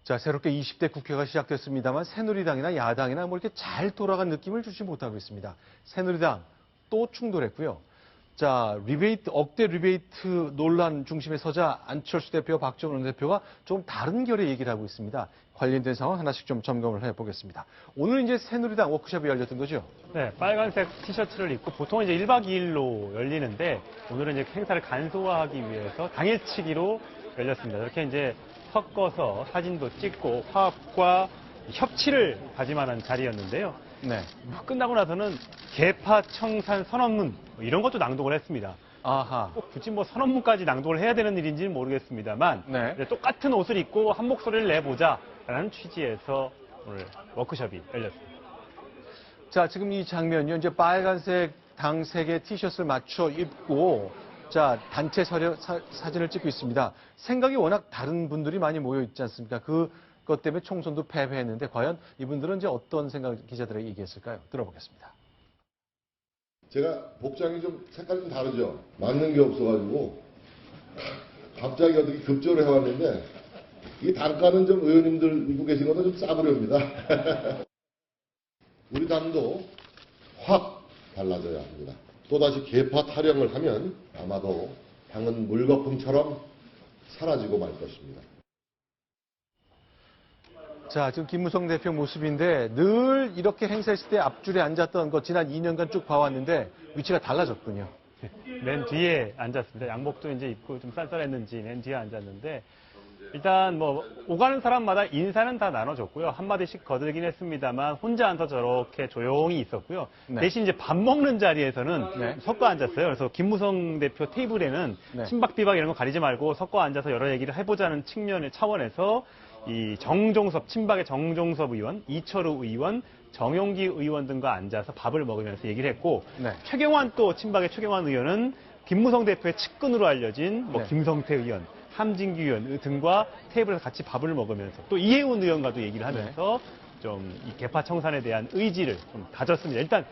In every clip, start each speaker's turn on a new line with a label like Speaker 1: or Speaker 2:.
Speaker 1: 자, 새롭게 20대 국회가 시작됐습니다만 새누리당이나 야당이나 뭐 이렇게 잘 돌아간 느낌을 주지 못하고 있습니다. 새누리당 또 충돌했고요. 자, 억대 리베이트 논란 중심에 서자 안철수 대표와 박정원 대표가 좀 다른 결의 얘기를 하고 있습니다. 관련된 상황 하나씩 좀 점검을 해보겠습니다. 오늘 이제 새누리당 워크숍이 열렸던 거죠?
Speaker 2: 네, 빨간색 티셔츠를 입고 보통 이제 1박 2일로 열리는데 오늘은 이제 행사를 간소화하기 위해서 당일치기로 열렸습니다. 이렇게 이제 섞어서 사진도 찍고 화합과 협치를 다짐하는 자리였는데요.
Speaker 1: 네.
Speaker 2: 끝나고 나서는 개파 청산 선언문 이런 것도 낭독을 했습니다.
Speaker 1: 아하.
Speaker 2: 꼭 굳이 뭐 선언문까지 낭독을 해야 되는 일인지는 모르겠습니다만
Speaker 1: 네.
Speaker 2: 똑같은 옷을 입고 한 목소리를 내보자라는 취지에서 오늘 워크숍이 열렸습니다.
Speaker 1: 자, 지금 이 장면요. 이제 빨간색 당색의 티셔츠를 맞춰 입고 자, 단체 사진을 찍고 있습니다. 생각이 워낙 다른 분들이 많이 모여 있지 않습니까? 그것 때문에 총선도 패배했는데 과연 이분들은 이제 어떤 생각 기자들에게 얘기했을까요? 들어보겠습니다.
Speaker 3: 제가 복장이 좀 색깔이 좀 다르죠. 맞는 게 없어가지고 갑자기 어떻게 급조를 해왔는데 이 단가는 좀 의원님들 입고 계신 것도 좀 싸구려입니다. 우리 당도 확 달라져야 합니다. 또다시 개파 타령을 하면 아마도 당은 물거품처럼 사라지고 말 것입니다.
Speaker 1: 자, 지금 김무성 대표 모습인데 늘 이렇게 행사했을 때 앞줄에 앉았던 거 지난 2년간 쭉 봐왔는데 위치가 달라졌군요.
Speaker 2: 맨 뒤에 앉았습니다. 양복도 이제 입고 좀 쌀쌀했는지 맨 뒤에 앉았는데 일단 뭐 오가는 사람마다 인사는 다 나눠줬고요. 한마디씩 거들긴 했습니다만 혼자 앉아서 저렇게 조용히 있었고요.
Speaker 1: 네.
Speaker 2: 대신 이제 밥 먹는 자리에서는
Speaker 1: 네.
Speaker 2: 섞어 앉았어요. 그래서 김무성 대표 테이블에는
Speaker 1: 네.
Speaker 2: 친박 비박 이런 거 가리지 말고 섞어 앉아서 여러 얘기를 해보자는 측면의 차원에서 이 정종섭, 친박의 정종섭 의원, 이철우 의원, 정용기 의원 등과 앉아서 밥을 먹으면서 얘기를 했고
Speaker 1: 네.
Speaker 2: 최경환 또 친박의 최경환 의원은 김무성 대표의 측근으로 알려진 뭐
Speaker 1: 네.
Speaker 2: 김성태 의원, 함진규 의원 등과 테이블에서 같이 밥을 먹으면서 또 이해운 의원과도 얘기를 하면서 좀 이 개파 청산에 대한 의지를 좀 다졌습니다. 일단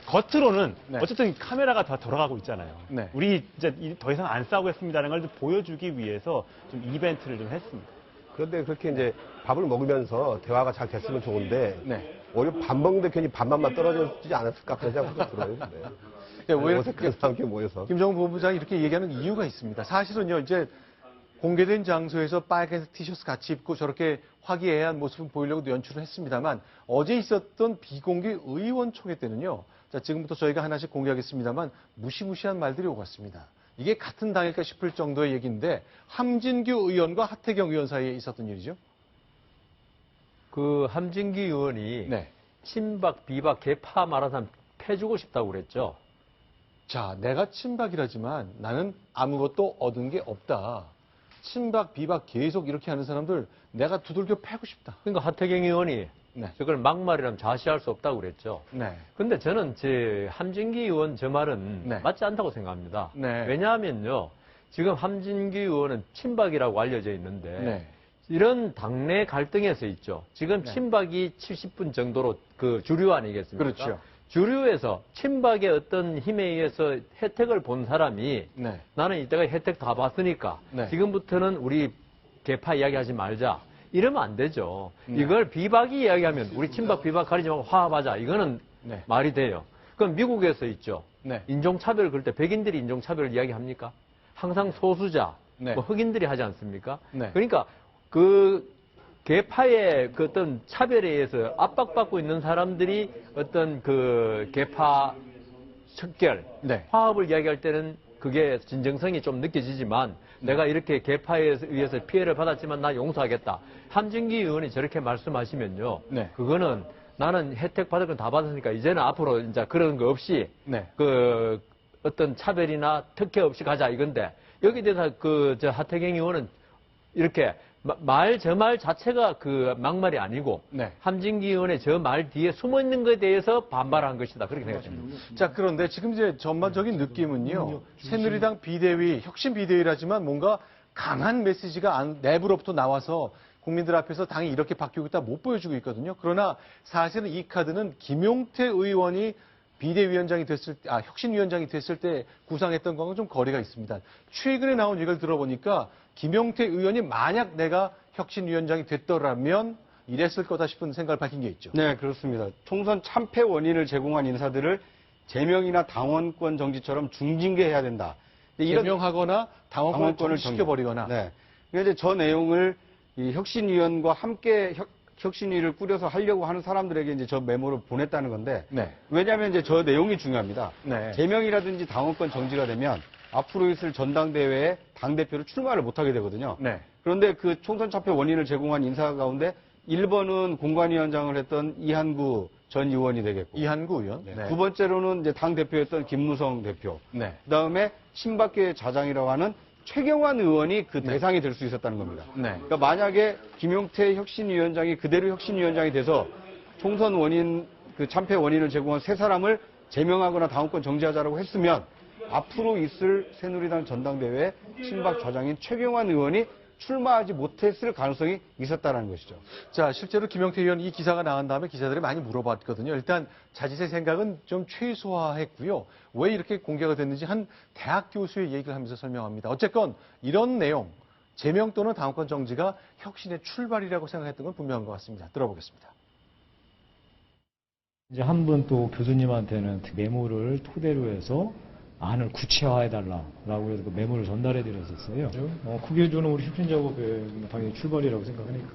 Speaker 2: 겉으로는
Speaker 1: 네.
Speaker 2: 어쨌든 카메라가 다 돌아가고 있잖아요.
Speaker 1: 네.
Speaker 2: 우리 이제 더 이상 안 싸우겠습니다라는 걸 좀 보여주기 위해서 좀 이벤트를 좀 했습니다.
Speaker 4: 그런데 그렇게 이제 밥을 먹으면서 대화가 잘 됐으면 좋은데
Speaker 1: 네.
Speaker 4: 오히려 밥 먹는데 괜히 반반만 떨어지지 않았을까 그런 생각도 들어요. 네.
Speaker 1: 그러니까 왜
Speaker 4: 어색한 사람끼리 모여서.
Speaker 1: 김정은 본부장이 이렇게 얘기하는 이유가 있습니다. 사실은요, 이제 공개된 장소에서 빨간색 티셔츠 같이 입고 저렇게 화기애애한 모습을 보이려고 연출을 했습니다만 어제 있었던 비공개 의원 총회 때는요. 자, 지금부터 저희가 하나씩 공개하겠습니다만 무시무시한 말들이 오고 갔습니다. 이게 같은 당일까 싶을 정도의 얘기인데 함진규 의원과 하태경 의원 사이에 있었던 일이죠.
Speaker 5: 그 함진규 의원이
Speaker 1: 네.
Speaker 5: 친박, 비박, 개파 말하는 사람 패주고 싶다고 그랬죠.
Speaker 1: 자, 내가 친박이라지만 나는 아무것도 얻은 게 없다. 친박, 비박 계속 이렇게 하는 사람들 내가 두들겨 패고 싶다.
Speaker 5: 그러니까 하태경 의원이
Speaker 1: 네.
Speaker 5: 저걸 막말이라면 자시할 수 없다고 그랬죠.
Speaker 1: 네.
Speaker 5: 근데 저는 제 함진규 의원 저 말은
Speaker 1: 네.
Speaker 5: 맞지 않다고 생각합니다.
Speaker 1: 네.
Speaker 5: 왜냐하면요. 지금 함진규 의원은 친박이라고 알려져 있는데
Speaker 1: 네.
Speaker 5: 이런 당내 갈등에서 있죠. 지금
Speaker 1: 네.
Speaker 5: 친박이 70분 정도로 그 주류 아니겠습니까?
Speaker 1: 그렇죠.
Speaker 5: 주류에서 친박의 어떤 힘에 의해서 혜택을 본 사람이
Speaker 1: 네.
Speaker 5: 나는 이때가 혜택 다 봤으니까
Speaker 1: 네.
Speaker 5: 지금부터는 우리 개파 이야기하지 말자. 이러면 안 되죠.
Speaker 1: 네.
Speaker 5: 이걸 비박이 이야기하면 우리 친박 비박 가리지 말고 화합하자. 이거는
Speaker 1: 네.
Speaker 5: 말이 돼요. 그럼 미국에서 있죠.
Speaker 1: 네.
Speaker 5: 인종차별 그럴 때 백인들이 인종차별을 이야기합니까? 항상 소수자,
Speaker 1: 네.
Speaker 5: 뭐 흑인들이 하지 않습니까?
Speaker 1: 네.
Speaker 5: 그러니까 그 개파의 그 어떤 차별에 의해서 압박받고 있는 사람들이 어떤 그 개파 척결,
Speaker 1: 네.
Speaker 5: 화합을 이야기할 때는 그게 진정성이 좀 느껴지지만 내가 이렇게 개파에 의해서 피해를 받았지만 나 용서하겠다. 함진규 의원이 저렇게 말씀하시면요.
Speaker 1: 네.
Speaker 5: 그거는 나는 혜택 받을 건 다 받았으니까 이제는 앞으로 이제 그런 거 없이
Speaker 1: 네.
Speaker 5: 그 어떤 차별이나 특혜 없이 가자 이건데 여기에 대해서 그 저 하태경 의원은 이렇게 저 말 자체가 그 막말이 아니고
Speaker 1: 네.
Speaker 5: 함진규 의원의 저 말 뒤에 숨어 있는 것에 대해서 반발한 것이다 그렇게 생각합니다.
Speaker 1: 자, 그런데 지금 이제 전반적인 느낌은요. 새누리당 비대위, 혁신 비대위라지만 뭔가 강한 메시지가 내부로부터 나와서 국민들 앞에서 당이 이렇게 바뀌고 있다 못 보여주고 있거든요. 그러나 사실은 이 카드는 김용태 의원이 비대위원장이 됐을 때, 혁신위원장이 됐을 때 구상했던 거하고 좀 거리가 있습니다. 최근에 나온 얘기를 들어보니까 김용태 의원이 만약 내가 혁신위원장이 됐더라면 이랬을 거다 싶은 생각을 밝힌 게 있죠.
Speaker 6: 네, 그렇습니다. 총선 참패 원인을 제공한 인사들을 제명이나 당원권 정지처럼 중징계해야 된다.
Speaker 1: 제명하거나 당원권을 정지시켜버리거나.
Speaker 6: 네. 그래서 저 내용을 이 혁신위원과 함께 혁신위를 꾸려서 하려고 하는 사람들에게 이제 저 메모를 보냈다는 건데.
Speaker 1: 네.
Speaker 6: 왜냐하면 이제 저 내용이 중요합니다.
Speaker 1: 네.
Speaker 6: 제명이라든지 당원권 정지가 되면 앞으로 있을 전당대회에 당대표를 출마를 못하게 되거든요.
Speaker 1: 네.
Speaker 6: 그런데 그 총선 참패 원인을 제공한 인사 가운데 1번은 공관위원장을 했던 이한구 전 의원이 되겠고.
Speaker 1: 이한구 의원.
Speaker 6: 네.
Speaker 1: 네.
Speaker 6: 두 번째로는 이제 당대표였던 김무성 대표.
Speaker 1: 네.
Speaker 6: 그 다음에 친박계 자장이라고 하는 최경환 의원이 그 대상이 될 수 있었다는 겁니다.
Speaker 1: 네.
Speaker 6: 그러니까 만약에 김용태 혁신위원장이 그대로 혁신위원장이 돼서 총선 원인, 그 참패 원인을 제공한 세 사람을 제명하거나 당원권 정지하자라고 했으면 앞으로 있을 새누리당 전당대회에 친박 좌장인 최경환 의원이 출마하지 못했을 가능성이 있었다는 것이죠.
Speaker 1: 자, 실제로 김용태 의원 이 기사가 나간 다음에 기자들이 많이 물어봤거든요. 일단 자칫의 생각은 좀 최소화했고요. 왜 이렇게 공개가 됐는지 한 대학 교수의 얘기를 하면서 설명합니다. 어쨌건 이런 내용, 제명 또는 당원권 정지가 혁신의 출발이라고 생각했던 건 분명한 것 같습니다. 들어보겠습니다.
Speaker 7: 이제 한 분 또 교수님한테는 메모를 토대로 해서 안을 구체화해달라라고 해서 그 메모를 전달해드렸었어요. 그게 저는 우리 혁신 작업의 당연히 출발이라고 생각하니까.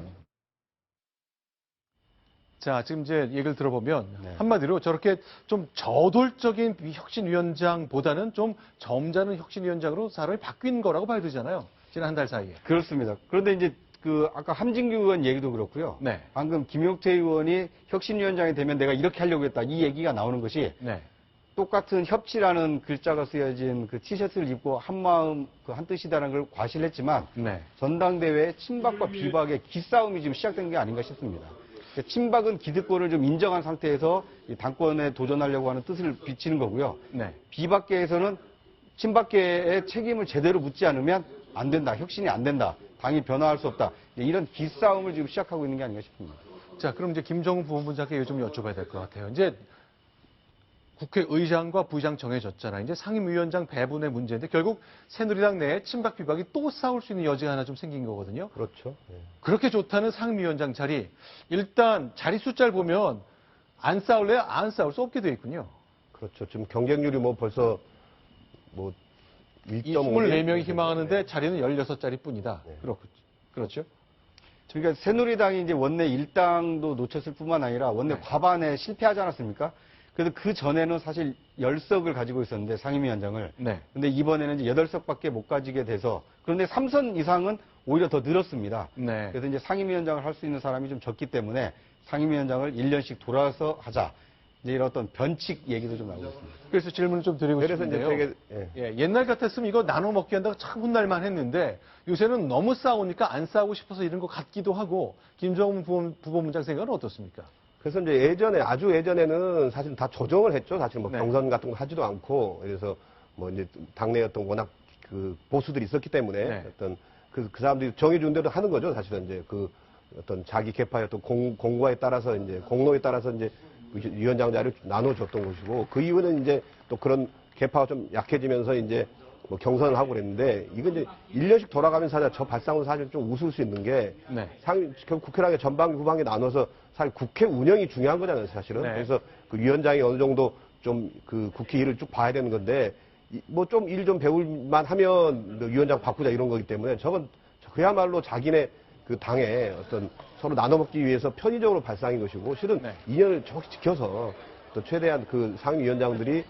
Speaker 1: 자, 지금 이제 얘기를 들어보면
Speaker 6: 네.
Speaker 1: 한마디로 저렇게 좀 저돌적인 혁신위원장보다는 좀 점잖은 혁신위원장으로 사람이 바뀐 거라고 봐야 되잖아요. 지난 한 달 사이에.
Speaker 6: 그렇습니다. 그런데 이제 그 아까 함진규 의원 얘기도 그렇고요.
Speaker 1: 네.
Speaker 6: 방금 김용태 의원이 혁신위원장이 되면 내가 이렇게 하려고 했다. 이 얘기가 나오는 것이
Speaker 1: 네.
Speaker 6: 똑같은 협치라는 글자가 쓰여진 그 티셔츠를 입고 한마음 그 한뜻이다라는 걸 과실했지만
Speaker 1: 네.
Speaker 6: 전당대회에 친박과 비박의 기싸움이 지금 시작된 게 아닌가 싶습니다. 그러니까 친박은 기득권을 좀 인정한 상태에서 이 당권에 도전하려고 하는 뜻을 비치는 거고요.
Speaker 1: 네.
Speaker 6: 비박계에서는 친박계의 책임을 제대로 묻지 않으면 안 된다. 혁신이 안 된다. 당이 변화할 수 없다. 이런 기싸움을 지금 시작하고 있는 게 아닌가 싶습니다.
Speaker 1: 자, 그럼 이제 김정은 부원장께 좀 여쭤봐야 될 것 같아요. 이제 국회의장과 부의장 정해졌잖아요. 이제 상임위원장 배분의 문제인데 결국 새누리당 내에 친박 비박이 또 싸울 수 있는 여지가 하나 좀 생긴 거거든요.
Speaker 4: 그렇죠. 예.
Speaker 1: 그렇게 좋다는 상임위원장 자리, 일단 자리 숫자를 보면 안 싸울래야 안 싸울 수 없게 돼 있군요.
Speaker 4: 그렇죠. 지금 경쟁률이 뭐 벌써 뭐
Speaker 1: 이
Speaker 4: 1.5.
Speaker 1: 24명이 희망하는데 자리는 16자리 뿐이다.
Speaker 4: 네.
Speaker 1: 그렇죠.
Speaker 6: 그러니까 새누리당이 이제 원내 1당도 놓쳤을 뿐만 아니라 원내
Speaker 1: 네.
Speaker 6: 과반에 실패하지 않았습니까? 그래서 그 전에는 사실 10석을 가지고 있었는데 상임위원장을.
Speaker 1: 네.
Speaker 6: 근데 이번에는 이제 8석밖에 못 가지게 돼서 그런데 3선 이상은 오히려 더 늘었습니다.
Speaker 1: 네.
Speaker 6: 그래서 이제 상임위원장을 할 수 있는 사람이 좀 적기 때문에 상임위원장을 1년씩 돌아서 하자. 이제 이런 어떤 변칙 얘기도 좀 나오고 있습니다.
Speaker 1: 그래서 질문을 좀 드리고
Speaker 4: 그래서 이제
Speaker 1: 싶은데요.
Speaker 4: 되게
Speaker 1: 예, 옛날 같았으면 이거 나눠 먹기 한다고 참 혼날만 했는데 요새는 너무 싸우니까 안 싸우고 싶어서 이런 것 같기도 하고 김정은 부본부장 생각은 어떻습니까?
Speaker 4: 그래서 이제 예전에 아주 예전에는 사실 다 조정을 했죠. 사실 뭐
Speaker 1: 네.
Speaker 4: 경선 같은 거 하지도 않고 그래서 뭐 이제 당내에 어떤 워낙 그 보수들이 있었기 때문에
Speaker 1: 네.
Speaker 4: 어떤 그 사람들이 정해준 대로 하는 거죠. 사실은 이제 그 어떤 자기 개파의 어떤 공과에 따라서 이제 공로에 따라서 이제 위원장 자리를 나눠줬던 것이고 그 이후는 이제 또 그런 개파가 좀 약해지면서 이제 뭐 경선을 하고 그랬는데 이건 이제 1년씩 돌아가면서 사실 저 발상으로 사실 좀 웃을 수 있는 게
Speaker 1: 네.
Speaker 4: 결국 국회라게 전방위 후방위 나눠서 사실 국회 운영이 중요한 거잖아요, 사실은.
Speaker 1: 네.
Speaker 4: 그래서 그 위원장이 어느 정도 좀 그 국회 일을 쭉 봐야 되는 건데 뭐 좀 일 좀 배울만 하면 위원장 바꾸자 이런 거기 때문에 저건 그야말로 자기네 그 당에 어떤 서로 나눠먹기 위해서 편의적으로 발상인 것이고 실은
Speaker 1: 네.
Speaker 4: 2년을 정확히 지켜서 또 최대한 그 상임위원장들이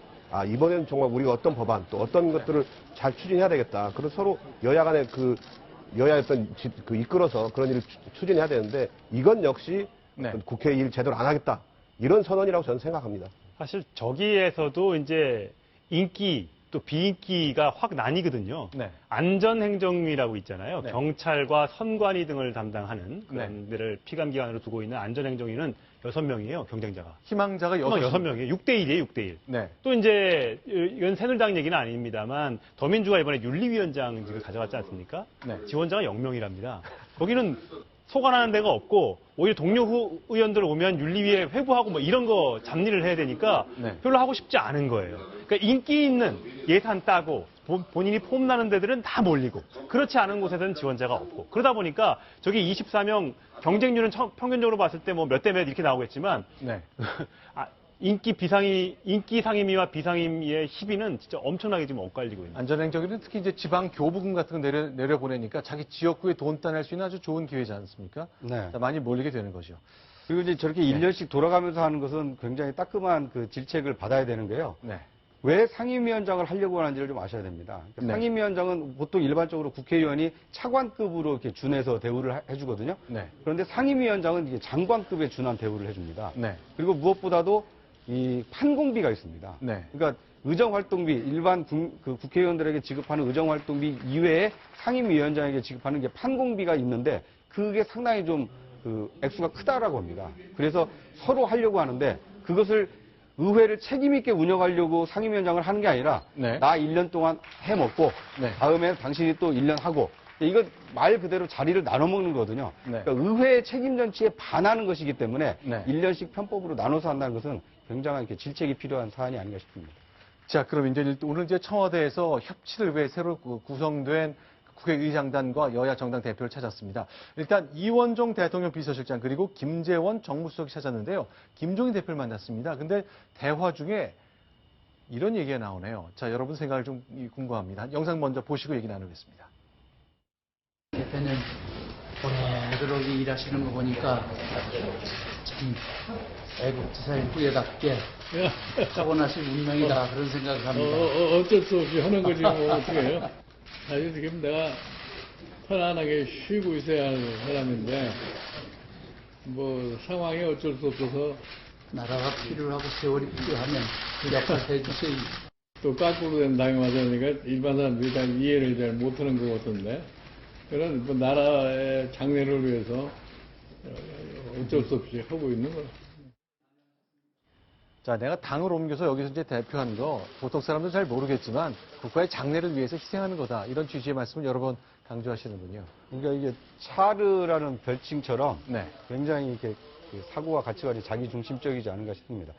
Speaker 4: 이번에는 정말 우리가 어떤 법안 또 어떤 것들을 잘 추진해야 되겠다. 그래서 서로 여야 간에 그 여야의 어떤 그 이끌어서 그런 일을 추진해야 되는데 이건 역시
Speaker 1: 네.
Speaker 4: 국회 일 제대로 안 하겠다. 이런 선언이라고 저는 생각합니다.
Speaker 2: 사실 저기에서도 이제 인기 또 비인기가 확 나뉘거든요.
Speaker 1: 네.
Speaker 2: 안전행정이라고 있잖아요.
Speaker 1: 네.
Speaker 2: 경찰과 선관위 등을 담당하는 그런 데를 피감기관으로 두고 있는 안전행정위는 6명이에요, 경쟁자가.
Speaker 1: 희망자가
Speaker 2: 6명이에요. 6대1이에요, 6대1.
Speaker 1: 네.
Speaker 2: 또 이제 이건 새누리당 얘기는 아닙니다만 더민주가 이번에 윤리위원장직을 가져갔지 않습니까?
Speaker 1: 네.
Speaker 2: 지원자가 0명이랍니다. 거기는 소관하는 데가 없고 오히려 동료 의원들 오면 윤리위에 회부하고 뭐 이런 거 잡일을 해야 되니까
Speaker 1: 네.
Speaker 2: 별로 하고 싶지 않은 거예요. 그러니까 인기 있는 예산 따고 본인이 폼나는 데들은 다 몰리고 그렇지 않은 곳에서는 지원자가 없고 그러다 보니까 저기 24명 경쟁률은 평균적으로 봤을 때 뭐 몇 대 몇 이렇게 나오겠지만
Speaker 1: 네.
Speaker 2: 인기 상임위와 비상임위의 희비는 진짜 엄청나게 지금 엇갈리고 있는.
Speaker 1: 안전행정위는 특히 이제 지방 교부금 같은 거 내려보내니까 자기 지역구에 돈 따낼 수 있는 아주 좋은 기회지 않습니까?
Speaker 6: 네.
Speaker 1: 자, 많이 몰리게 되는 거죠.
Speaker 6: 그리고 이제 저렇게 1년씩 돌아가면서 하는 것은 굉장히 따끔한 그 질책을 받아야 되는 게요.
Speaker 1: 네.
Speaker 6: 왜 상임위원장을 하려고 하는지를 좀 아셔야 됩니다. 그러니까
Speaker 1: 네.
Speaker 6: 상임위원장은 보통 일반적으로 국회의원이 차관급으로 이렇게 준해서 대우를 해주거든요.
Speaker 1: 네.
Speaker 6: 그런데 상임위원장은 이게 장관급에 준한 대우를 해줍니다.
Speaker 1: 네.
Speaker 6: 그리고 무엇보다도 이 판공비가 있습니다.
Speaker 1: 네.
Speaker 6: 그러니까 의정활동비, 일반 국회의원들에게 지급하는 의정활동비 이외에 상임위원장에게 지급하는 게 판공비가 있는데 그게 상당히 좀 그 액수가 크다라고 합니다. 그래서 서로 하려고 하는데 그것을 의회를 책임있게 운영하려고 상임위원장을 하는 게 아니라
Speaker 1: 네.
Speaker 6: 나 1년 동안 해먹고
Speaker 1: 네.
Speaker 6: 다음에 당신이 또 1년 하고 이거 말 그대로 자리를 나눠먹는 거거든요.
Speaker 1: 네.
Speaker 6: 그러니까 의회의 책임 전치에 반하는 것이기 때문에
Speaker 1: 네.
Speaker 6: 1년씩 편법으로 나눠서 한다는 것은 굉장한 이렇게 질책이 필요한 사안이 아닌가 싶습니다.
Speaker 1: 자, 그럼 이제 오늘 이제 청와대에서 협치를 위해 새로 구성된 국회의장단과 여야 정당 대표를 찾았습니다. 일단 이원종 대통령 비서실장 그리고 김재원 정무수석이 찾았는데요. 김종인 대표를 만났습니다. 근데 대화 중에 이런 얘기가 나오네요. 자, 여러분 생각을 좀 궁금합니다. 영상 먼저 보시고 얘기 나누겠습니다.
Speaker 8: 대표님 오래도록 일하시는 거 보니까 참 애국지사의 후예답게 타고나신 운명이다 그런 생각을 합니다.
Speaker 9: 어쩔 수 없이 하는 거지 뭐 어떻게 해요? 사실 지금 내가 편안하게 쉬고 있어야 하는 사람인데 뭐 상황이 어쩔 수 없어서
Speaker 8: 나라가 필요하고 세월이 필요하면 그 역할을 해주세요.
Speaker 9: 또 거꾸로 된 당에 맞으니까 일반 사람들이 다 이해를 잘 못하는 것 같은데 그런 뭐 나라의 장래를 위해서 어쩔 수 없이 하고 있는 거예요.
Speaker 1: 자, 내가 당을 옮겨서 여기서 이제 대표한 거 보통 사람들은 잘 모르겠지만 국가의 장래를 위해서 희생하는 거다. 이런 취지의 말씀을 여러 번 강조하시는군요.
Speaker 6: 그러니까 이게 차르라는 별칭처럼
Speaker 1: 네.
Speaker 6: 굉장히 이렇게 그 사고와 가치관이 자기 중심적이지 않은가 싶습니다.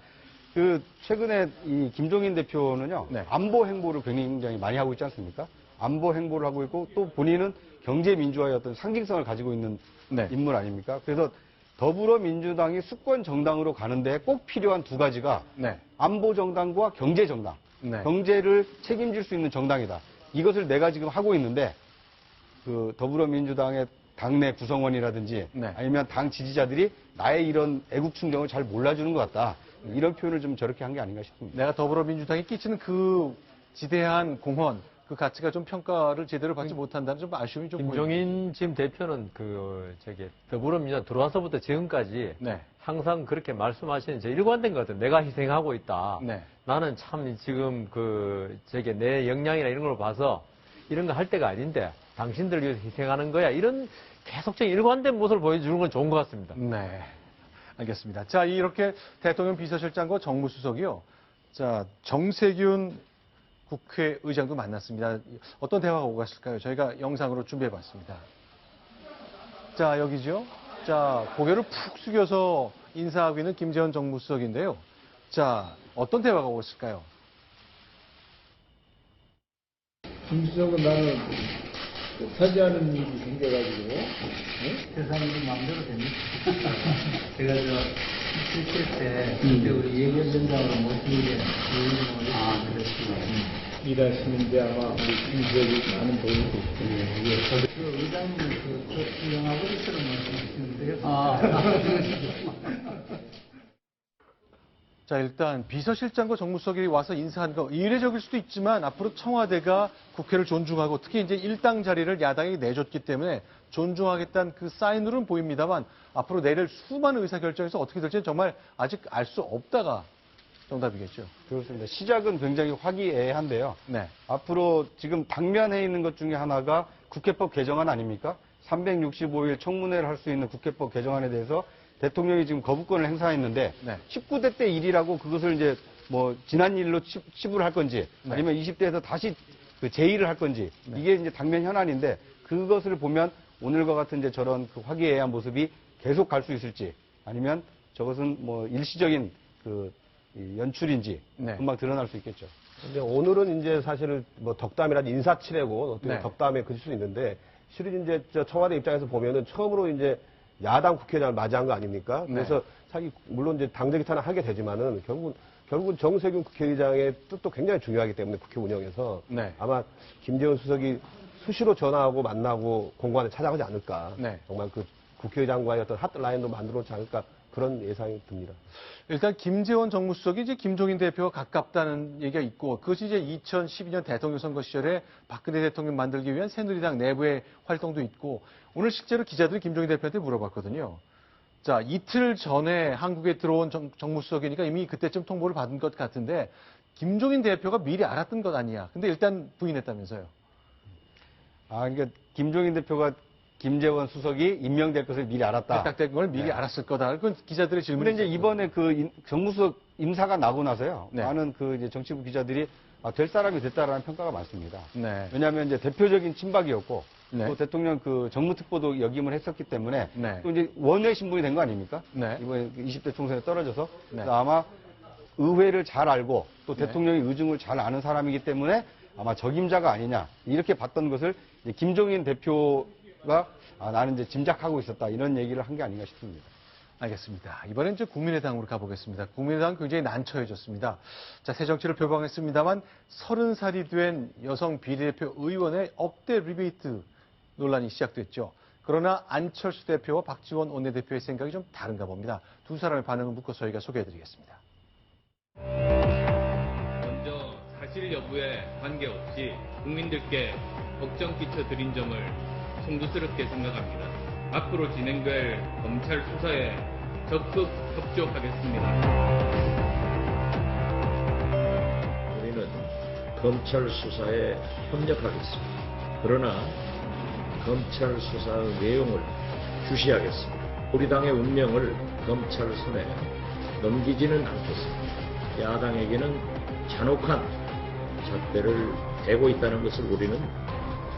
Speaker 6: 그 최근에 이 김종인 대표는요.
Speaker 1: 네.
Speaker 6: 안보 행보를 굉장히 많이 하고 있지 않습니까? 안보 행보를 하고 있고 또 본인은 경제 민주화의 어떤 상징성을 가지고 있는
Speaker 1: 네.
Speaker 6: 인물 아닙니까? 그래서 더불어민주당이 수권 정당으로 가는데 꼭 필요한 두 가지가
Speaker 1: 네.
Speaker 6: 안보 정당과 경제 정당.
Speaker 1: 네.
Speaker 6: 경제를 책임질 수 있는 정당이다. 이것을 내가 지금 하고 있는데 그 더불어민주당의 당내 구성원이라든지
Speaker 1: 네.
Speaker 6: 아니면 당 지지자들이 나의 이런 애국 충정을 잘 몰라주는 것 같다. 이런 표현을 좀 저렇게 한 게 아닌가 싶습니다.
Speaker 1: 내가 더불어민주당이 끼치는 그 지대한 공헌, 그 가치가 좀 평가를 제대로 받지 못한다는 좀 아쉬움이 좀 보입니다.
Speaker 5: 김종인 지금 대표는 더불어민주당 들어와서부터 지금까지
Speaker 1: 네.
Speaker 5: 항상 그렇게 말씀하시는 제 일관된 것 같아요. 내가 희생하고 있다.
Speaker 1: 네.
Speaker 5: 나는 참 지금 내 역량이나 이런 걸 봐서 이런 거 할 때가 아닌데 당신들 위해서 희생하는 거야. 이런 계속적인 일관된 모습을 보여주는 건 좋은 것 같습니다.
Speaker 1: 네. 알겠습니다. 자, 이렇게 대통령 비서실장과 정무수석이요. 자, 정세균 국회의장도 만났습니다. 어떤 대화가 오고 갔을까요? 저희가 영상으로 준비해 봤습니다. 자, 여기죠. 자, 고개를 푹 숙여서 인사하고 있는 김재원 정무수석인데요. 자, 어떤 대화가 오고 있을까요?
Speaker 9: 김 수석은 나는 타지하는 일이 생겨가지고
Speaker 8: 세상이 마음대로 됩니다. 제가 실실 때 그때 우리 예결위원장으로 모신 게 그렇습니다.
Speaker 9: 일하시는데 아마 우리 김 수석이 많은 도움이 됐을
Speaker 8: 그 의장님은 그 유명하고 이처럼 말씀하시는데요.
Speaker 1: 자, 일단 비서실장과 정무수석이 와서 인사한 거 이례적일 수도 있지만 앞으로 청와대가 국회를 존중하고 특히 이제 일당 자리를 야당에게 내줬기 때문에 존중하겠다는 그 사인으로는 보입니다만 앞으로 내릴 수많은 의사결정에서 어떻게 될지는 정말 아직 알 수 없다가 정답이겠죠.
Speaker 6: 그렇습니다. 시작은 굉장히 화기애애한데요.
Speaker 1: 네.
Speaker 6: 앞으로 지금 당면에 있는 것 중에 하나가 국회법 개정안 아닙니까? 365일 청문회를 할 수 있는 국회법 개정안에 대해서 대통령이 지금 거부권을 행사했는데
Speaker 1: 네.
Speaker 6: 19대 때 일이라고 그것을 이제 뭐 지난 일로 치부를 할 건지
Speaker 1: 네.
Speaker 6: 아니면 20대에서 다시 그 제1을 할 건지 이게 이제 당면 현안인데 그것을 보면 오늘과 같은 이제 저런 그 화기애애한 모습이 계속 갈 수 있을지 아니면 저것은 뭐 일시적인 이 연출인지
Speaker 1: 네.
Speaker 6: 금방 드러날 수 있겠죠.
Speaker 4: 근데 오늘은 이제 사실은 뭐 덕담이라든지 인사치레고 어떻게
Speaker 1: 네.
Speaker 4: 덕담에 그칠 수 있는데 실은 이제 저 청와대 입장에서 보면은 처음으로 이제 야당 국회의장을 맞이한 거 아닙니까?
Speaker 1: 네.
Speaker 4: 그래서 자기 물론 이제 당대기탄을 하게 되지만은 결국은 정세균 국회의장의 뜻도 굉장히 중요하기 때문에 국회 운영에서
Speaker 1: 네.
Speaker 4: 아마 김재원 수석이 수시로 전화하고 만나고 공관에 찾아가지 않을까.
Speaker 1: 네.
Speaker 4: 정말 그 국회의장과의 어떤 핫라인도 만들어 놓지 않을까 그런 예상이 듭니다.
Speaker 1: 일단 김재원 정무수석이 이제 김종인 대표와 가깝다는 얘기가 있고 그것이 이제 2012년 대통령 선거 시절에 박근혜 대통령 만들기 위한 새누리당 내부의 활동도 있고 오늘 실제로 기자들이 김종인 대표한테 물어봤거든요. 자, 이틀 전에 한국에 들어온 정무수석이니까 이미 그때쯤 통보를 받은 것 같은데 김종인 대표가 미리 알았던 것 아니냐. 근데 일단 부인했다면서요.
Speaker 6: 그러니까 김종인 대표가 김재원 수석이 임명될 것을 미리 알았다.
Speaker 1: 딱된 걸 미리 알았을 거다. 그건 기자들의 질문이.
Speaker 6: 근데 이제 이번에 그 정무수석 임사가 나고 나서요.
Speaker 1: 네.
Speaker 6: 많은 그 이제 정치부 기자들이 될 사람이 됐다라는 평가가 많습니다.
Speaker 1: 네.
Speaker 6: 왜냐하면 이제 대표적인 친박이었고
Speaker 1: 네.
Speaker 6: 또 대통령 그 정무특보도 역임을 했었기 때문에
Speaker 1: 네.
Speaker 6: 또 이제 원외 신분이 된 거 아닙니까?
Speaker 1: 네.
Speaker 6: 이번에 20대 총선에 떨어져서
Speaker 1: 네.
Speaker 6: 그래서 아마 의회를 잘 알고 또
Speaker 1: 네.
Speaker 6: 대통령의 의중을 잘 아는 사람이기 때문에 아마 적임자가 아니냐 이렇게 봤던 것을 이제 김종인 대표가 나는 이제 짐작하고 있었다 이런 얘기를 한 게 아닌가 싶습니다.
Speaker 1: 알겠습니다. 이번엔 이제 국민의당으로 가보겠습니다. 국민의당 굉장히 난처해졌습니다. 자, 새 정치를 표방했습니다만 30살이 된 여성 비례대표 의원의 억대 리베이트 논란이 시작됐죠. 그러나 안철수 대표와 박지원 원내대표의 생각이 좀 다른가 봅니다. 두 사람의 반응을 묶어 저희가 소개해드리겠습니다.
Speaker 10: 먼저 사실 여부에 관계없이 국민들께 걱정 끼쳐드린 점을 송구스럽게 생각합니다. 앞으로 진행될 검찰 수사에 적극 협조하겠습니다.
Speaker 11: 우리는 검찰 수사에 협력하겠습니다. 그러나 검찰 수사의 내용을 주시하겠습니다. 우리 당의 운명을 검찰 손에 넘기지는 않겠습니다. 야당에게는 잔혹한 잣대를 대고 있다는 것을 우리는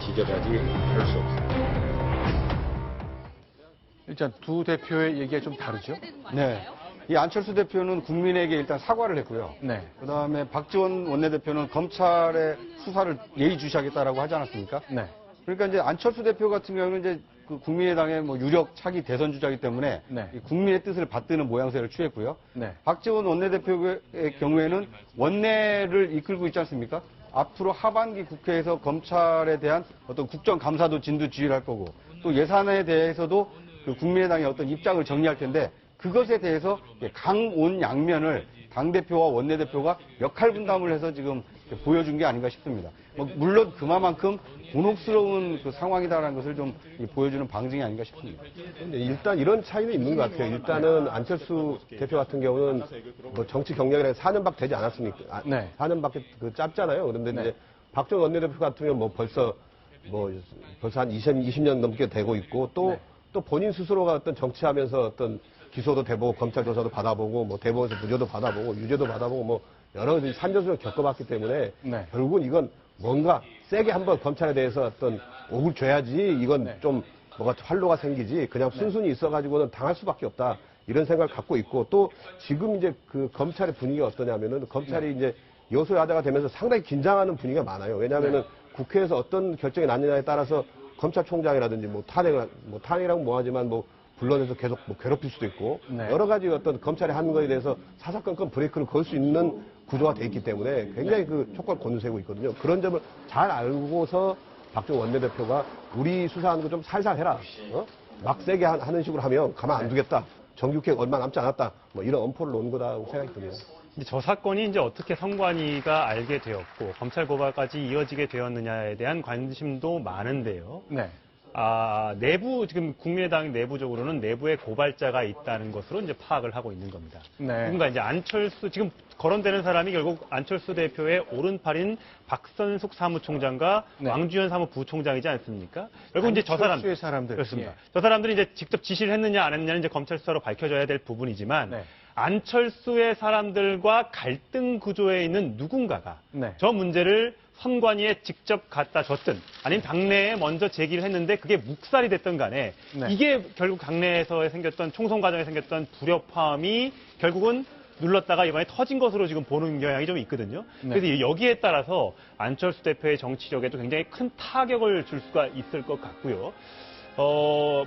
Speaker 11: 지적하지 할 수 없습니다.
Speaker 1: 일단 두 대표의 얘기가 좀 다르죠?
Speaker 6: 네. 이 안철수 대표는 국민에게 일단 사과를 했고요.
Speaker 1: 네.
Speaker 6: 그다음에 박지원 원내대표는 검찰의 수사를 예의주시하겠다라고 하지 않았습니까?
Speaker 1: 네.
Speaker 6: 그러니까 이제 안철수 대표 같은 경우는 이제 그 국민의당의 뭐 유력 차기 대선 주자이기 때문에
Speaker 1: 네.
Speaker 6: 이 국민의 뜻을 받드는 모양새를 취했고요.
Speaker 1: 네.
Speaker 6: 박지원 원내대표의 경우에는 원내를 이끌고 있지 않습니까? 앞으로 하반기 국회에서 검찰에 대한 어떤 국정감사도 진두지휘를 할 거고 또 예산에 대해서도 그 국민의당의 어떤 입장을 정리할 텐데 그것에 대해서 강온양면을 당대표와 원내대표가 역할 분담을 해서 지금 보여준 게 아닌가 싶습니다. 물론 그만큼 곤혹스러운 그 상황이다라는 것을 좀 보여주는 방증이 아닌가 싶습니다.
Speaker 4: 근데 일단 이런 차이는 있는 것 같아요. 일단은 안철수 대표 같은 경우는 뭐 정치 경력이 4년밖에 되지 않았습니까?
Speaker 1: 네.
Speaker 4: 4년밖에 그 짧잖아요. 그런데
Speaker 1: 네.
Speaker 4: 이제 박정희 원내대표 같은 경우는 뭐 벌써 한 20년 넘게 되고 있고 또 본인 스스로가 어떤 정치하면서 어떤 기소도 돼보고 검찰 조사도 받아보고 뭐 대법원에서 무죄도 받아보고 유죄도 받아보고 뭐 여러 가지 산전수를 겪어봤기 때문에
Speaker 1: 네.
Speaker 4: 결국은 이건 뭔가 세게 한번 검찰에 대해서 어떤 옥을 줘야지 이건
Speaker 1: 네.
Speaker 4: 좀 뭐가 활로가 생기지 그냥 순순히 있어가지고는 당할 수밖에 없다 이런 생각을 갖고 있고 또 지금 이제 그 검찰의 분위기가 어떠냐면은 검찰이 이제 여소야대가 되면서 상당히 긴장하는 분위기가 많아요. 왜냐하면은 국회에서 어떤 결정이 났느냐에 따라서 검찰총장이라든지 뭐 탄핵이라고 뭐하지만 뭐 불러내서 계속 뭐 괴롭힐 수도 있고
Speaker 1: 네.
Speaker 4: 여러 가지 어떤 검찰이 하는 거에 대해서 사사건건 브레이크를 걸 수 있는 구조가 돼 있기 때문에 굉장히 그 촉각을 곤두세우고 있거든요. 그런 점을 잘 알고서 박정희 원내대표가 우리 수사하는 거 좀 살살 해라. 막 세게 하는 식으로 하면 가만 안 두겠다. 정규직 얼마 남지 않았다. 뭐 이런 엄포를 놓은 거다고 생각이 듭니다.
Speaker 2: 근데 저 사건이 이제 어떻게 선관위가 알게 되었고 검찰 고발까지 이어지게 되었느냐에 대한 관심도 많은데요.
Speaker 1: 네.
Speaker 2: 지금 국민의당 내부적으로는 내부에 고발자가 있다는 것으로 이제 파악을 하고 있는 겁니다.
Speaker 1: 네.
Speaker 2: 누군가 이제 지금 거론되는 사람이 결국 안철수 대표의 오른팔인 박선숙 사무총장과
Speaker 1: 네.
Speaker 2: 왕주현 사무부총장이지 않습니까? 결국 이제
Speaker 1: 안철수의 사람들.
Speaker 2: 그렇습니다.
Speaker 1: 예.
Speaker 2: 저 사람들이 이제 직접 지시를 했느냐 안 했느냐는 이제 검찰 수사로 밝혀져야 될 부분이지만
Speaker 1: 네.
Speaker 2: 안철수의 사람들과 갈등 구조에 있는 누군가가
Speaker 1: 네.
Speaker 2: 저 문제를 선관위에 직접 갖다 줬든 아니면 당내에 먼저 제기를 했는데 그게 묵살이 됐던 간에
Speaker 1: 네.
Speaker 2: 이게 결국 당내에서 생겼던 총선 과정에 생겼던 불협화음이 결국은 눌렀다가 이번에 터진 것으로 지금 보는 경향이 좀 있거든요.
Speaker 1: 네.
Speaker 2: 그래서 여기에 따라서 안철수 대표의 정치력에도 굉장히 큰 타격을 줄 수가 있을 것 같고요.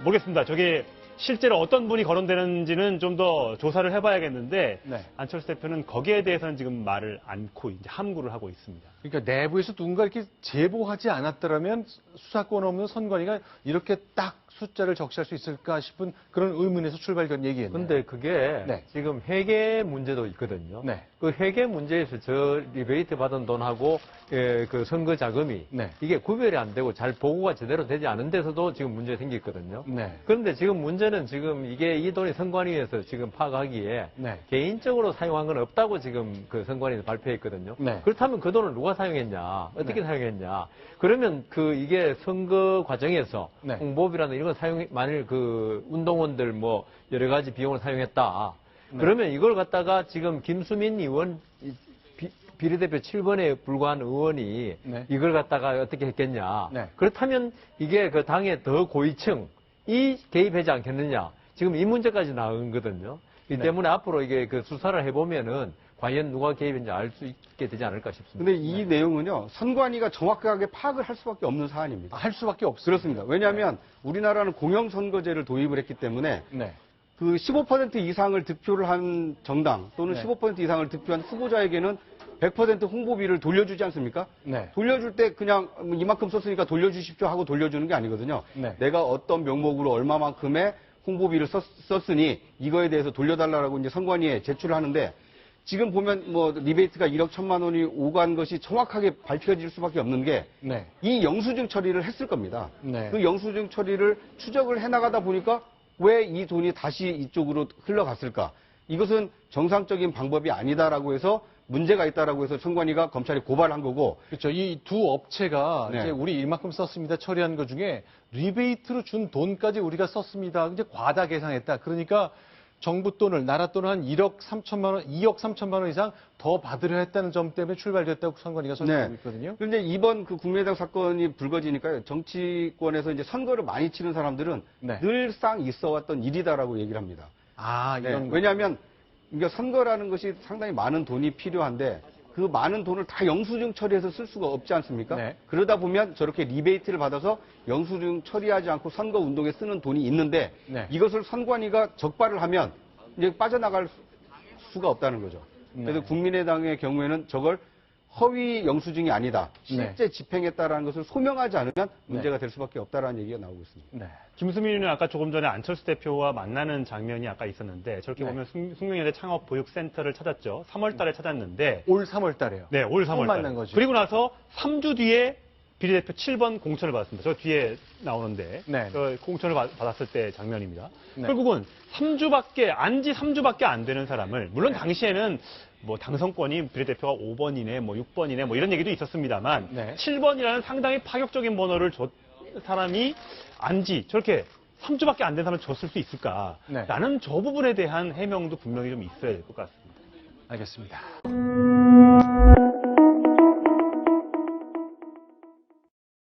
Speaker 2: 모르겠습니다. 저게 실제로 어떤 분이 거론되는지는 좀 더 조사를 해봐야겠는데
Speaker 1: 네.
Speaker 2: 안철수 대표는 거기에 대해서는 지금 말을 않고 이제 함구를 하고 있습니다.
Speaker 1: 그러니까 내부에서 누군가 이렇게 제보하지 않았더라면 수사권 없는 선관위가 이렇게 딱 숫자를 적시할 수 있을까 싶은 그런 의문에서 출발된 얘기였네요.
Speaker 5: 근데 그게
Speaker 1: 네.
Speaker 5: 지금 회계 문제도 있거든요.
Speaker 1: 네.
Speaker 5: 그 회계 문제에서 저 리베이트 받은 돈하고 그 선거 자금이
Speaker 1: 네.
Speaker 5: 이게 구별이 안 되고 잘 보고가 제대로 되지 않은 데서도 지금 문제가 생겼거든요.
Speaker 1: 네.
Speaker 5: 그런데 지금 문제는 지금 이게 이 돈이 선관위에서 지금 파악하기에
Speaker 1: 네.
Speaker 5: 개인적으로 사용한 건 없다고 지금 그 선관위에서 발표했거든요.
Speaker 1: 네.
Speaker 5: 그렇다면 그 돈을 누가 사용했냐? 어떻게
Speaker 1: 네.
Speaker 5: 사용했냐? 그러면 이게 선거 과정에서
Speaker 1: 네.
Speaker 5: 홍보비라는 이런 걸 만일 그 운동원들 뭐 여러 가지 비용을 사용했다.
Speaker 1: 네.
Speaker 5: 그러면 이걸 갖다가 지금 김수민 의원 비례대표 7번에 불과한 의원이
Speaker 1: 네.
Speaker 5: 이걸 갖다가 어떻게 했겠냐.
Speaker 1: 네.
Speaker 5: 그렇다면 이게 그 당의 더 고위층이 개입하지 않겠느냐. 지금 이 문제까지 나온 거거든요. 이
Speaker 1: 네.
Speaker 5: 때문에 앞으로 이게 그 수사를 해보면은 과연 누가 개입했는지 알 수 있게 되지 않을까 싶습니다.
Speaker 6: 근데 이 내용은요, 선관위가 정확하게 파악을 할 수밖에 없는 사안입니다.
Speaker 1: 할 수밖에 없습니다.
Speaker 6: 그렇습니다. 왜냐하면 우리나라는 공영선거제를 도입을 했기 때문에
Speaker 1: 네.
Speaker 6: 그 15% 이상을 득표를 한 정당 또는
Speaker 1: 네.
Speaker 6: 15% 이상을 득표한 후보자에게는 100% 홍보비를 돌려주지 않습니까?
Speaker 1: 네.
Speaker 6: 돌려줄 때 그냥 이만큼 썼으니까 돌려주십시오 하고 돌려주는 게 아니거든요.
Speaker 1: 네.
Speaker 6: 내가 어떤 명목으로 얼마만큼의 홍보비를 썼으니 이거에 대해서 돌려달라고 이제 선관위에 제출을 하는데 지금 보면 뭐 리베이트가 1억 1천만 원이 오간 것이 정확하게 밝혀질 수밖에 없는 게
Speaker 1: 네.
Speaker 6: 이 영수증 처리를 했을 겁니다.
Speaker 1: 네.
Speaker 6: 그 영수증 처리를 추적을 해나가다 보니까 왜 이 돈이 다시 이쪽으로 흘러갔을까? 이것은 정상적인 방법이 아니다라고 해서 문제가 있다라고 해서 선관위가 검찰에 고발한 거고.
Speaker 1: 그렇죠. 이 두 업체가
Speaker 6: 네.
Speaker 1: 이제 우리 이만큼 썼습니다 처리한 것 중에 리베이트로 준 돈까지 우리가 썼습니다. 이제 과다 계산했다. 그러니까 정부 돈을, 나라 돈을 한 1억 3천만 원, 2억 3천만 원 이상 더 받으려 했다는 점 때문에 출발됐다고 선관위가 설명하고 있거든요.
Speaker 6: 그런데 이번 그 국민의당 사건이 불거지니까요. 정치권에서 이제 선거를 많이 치는 사람들은
Speaker 1: 네.
Speaker 6: 늘상 있어왔던 일이다라고 얘기를 합니다.
Speaker 1: 아, 이런 거.
Speaker 6: 왜냐하면 이게 선거라는 것이 상당히 많은 돈이 필요한데 그 많은 돈을 다 영수증 처리해서 쓸 수가 없지 않습니까?
Speaker 1: 네.
Speaker 6: 그러다 보면 저렇게 리베이트를 받아서 영수증 처리하지 않고 선거 운동에 쓰는 돈이 있는데
Speaker 1: 네.
Speaker 6: 이것을 선관위가 적발을 하면 이제 빠져나갈 수가 없다는 거죠.
Speaker 1: 네.
Speaker 6: 그래서 국민의당의 경우에는 저걸 허위 영수증이 아니다. 실제 집행했다라는 것을 소명하지 않으면 문제가 될 수밖에 없다라는 얘기가 나오고 있습니다.
Speaker 1: 네.
Speaker 2: 김수민 의원은 아까 조금 전에 안철수 대표와 만나는 장면이 아까 있었는데 저렇게
Speaker 1: 네.
Speaker 2: 보면 숙명여대 창업보육센터를 찾았죠. 3월 달에 찾았는데
Speaker 1: 올 3월 달에요.
Speaker 2: 네, 올 3월 달에.
Speaker 1: 만난 거죠.
Speaker 2: 그리고 나서 3주 뒤에 비례대표 7번 공천을 받았습니다. 저 뒤에 나오는데
Speaker 1: 네.
Speaker 2: 저 공천을 받았을 때 장면입니다.
Speaker 1: 네.
Speaker 2: 결국은 안지 3주밖에 안 되는 사람을 물론 당시에는 뭐 당선권이 비례대표가 5번이네, 뭐 6번이네, 뭐 이런 얘기도 있었습니다만
Speaker 1: 네.
Speaker 2: 7번이라는 상당히 파격적인 번호를 줬 사람이 저렇게 3주밖에 안 된 사람을 줬을 수 있을까?
Speaker 1: 네.
Speaker 2: 라는 저 부분에 대한 해명도 분명히 좀 있어야 될 것 같습니다.
Speaker 1: 알겠습니다.